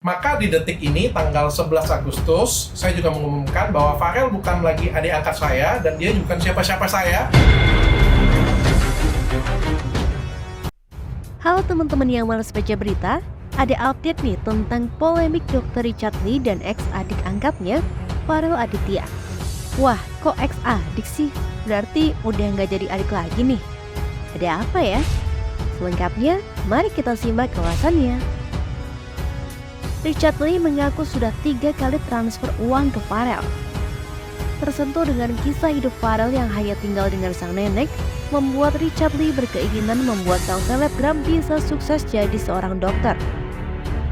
Maka di detik ini, tanggal 11 Agustus, saya juga mengumumkan bahwa Farel bukan lagi adik angkat saya, dan dia bukan siapa-siapa saya. Halo teman-teman yang malas baca berita, ada update nih tentang polemik Dr. Richard Lee dan ex-adik angkatnya, Farel Aditya. Wah, kok ex-adik sih? Berarti udah nggak jadi adik lagi nih. Ada apa ya? Selengkapnya, mari kita simak ulasannya. Richard Lee mengaku sudah 3 kali transfer uang ke Farel. Tersentuh dengan kisah hidup Farel yang hanya tinggal dengan sang nenek, membuat Richard Lee berkeinginan membuat sang selebgram bisa sukses jadi seorang dokter.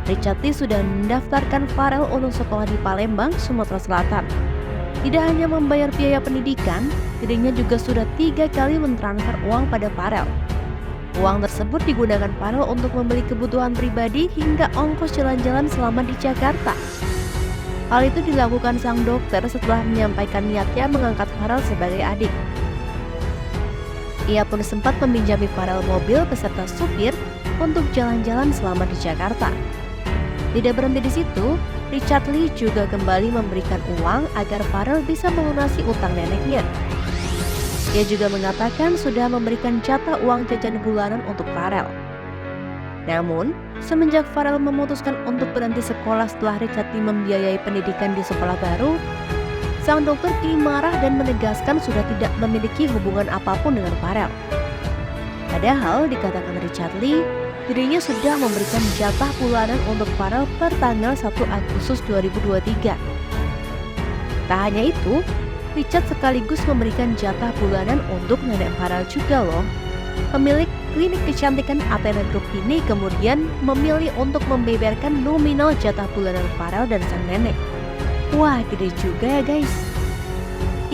Richard Lee sudah mendaftarkan Farel untuk sekolah di Palembang, Sumatera Selatan. Tidak hanya membayar biaya pendidikan, dirinya juga sudah 3 kali mentransfer uang pada Farel. Uang tersebut digunakan Farel untuk membeli kebutuhan pribadi hingga ongkos jalan-jalan selama di Jakarta. Hal itu dilakukan sang dokter setelah menyampaikan niatnya mengangkat Farel sebagai adik. Ia pun sempat meminjami Farel mobil beserta supir untuk jalan-jalan selama di Jakarta. Tidak berhenti di situ, Richard Lee juga kembali memberikan uang agar Farel bisa melunasi utang neneknya. Ia juga mengatakan sudah memberikan jatah uang jajan bulanan untuk Farel. Namun, semenjak Farel memutuskan untuk berhenti sekolah setelah Richard Lee membiayai pendidikan di sekolah baru, sang dokter kini marah dan menegaskan sudah tidak memiliki hubungan apapun dengan Farel. Padahal dikatakan Richard Lee, dirinya sudah memberikan jatah bulanan untuk Farel per tanggal 1 Agustus 2023. Tak hanya itu, Richard sekaligus memberikan jatah bulanan untuk nenek Farel juga loh. Pemilik klinik kecantikan Athena Group ini kemudian memilih untuk membeberkan nominal jatah bulanan Farel dan sang nenek. Wah, gede juga ya guys.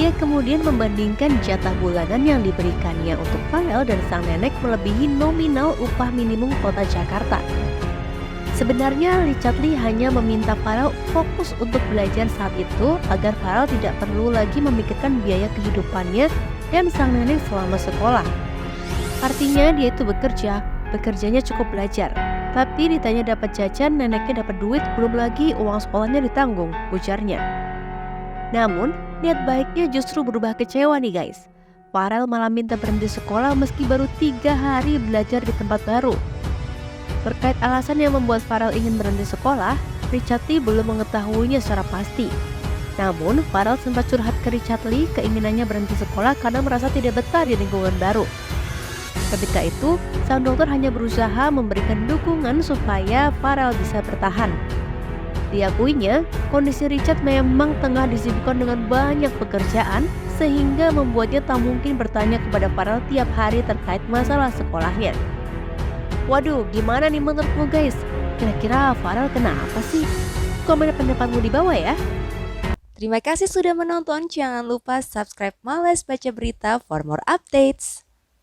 Ia kemudian membandingkan jatah bulanan yang diberikannya untuk Farel dan sang nenek melebihi nominal upah minimum kota Jakarta. Sebenarnya Richard Lee hanya meminta Farel fokus untuk belajar saat itu agar Farel tidak perlu lagi memikirkan biaya kehidupannya dan sang nenek selama sekolah. Artinya dia itu bekerjanya cukup belajar. Tapi ditanya dapat jajan, neneknya dapat duit, belum lagi uang sekolahnya ditanggung, ujarnya. Namun, niat baiknya justru berubah kecewa nih guys. Farel malah minta berhenti sekolah meski baru 3 hari belajar di tempat baru. Terkait alasan yang membuat Farel ingin berhenti sekolah, Richard Lee belum mengetahuinya secara pasti. Namun, Farel sempat curhat ke Richard Lee keinginannya berhenti sekolah karena merasa tidak betah di lingkungan baru. Ketika itu, sang dokter hanya berusaha memberikan dukungan supaya Farel bisa bertahan. Diakuinya, kondisi Richard memang tengah disibukkan dengan banyak pekerjaan sehingga membuatnya tak mungkin bertanya kepada Farel tiap hari terkait masalah sekolahnya. Waduh, gimana nih menurutmu guys? Kira-kira Farel kenapa sih? Komen pendapatmu di bawah ya. Terima kasih sudah menonton. Jangan lupa subscribe Males Baca Berita for more updates.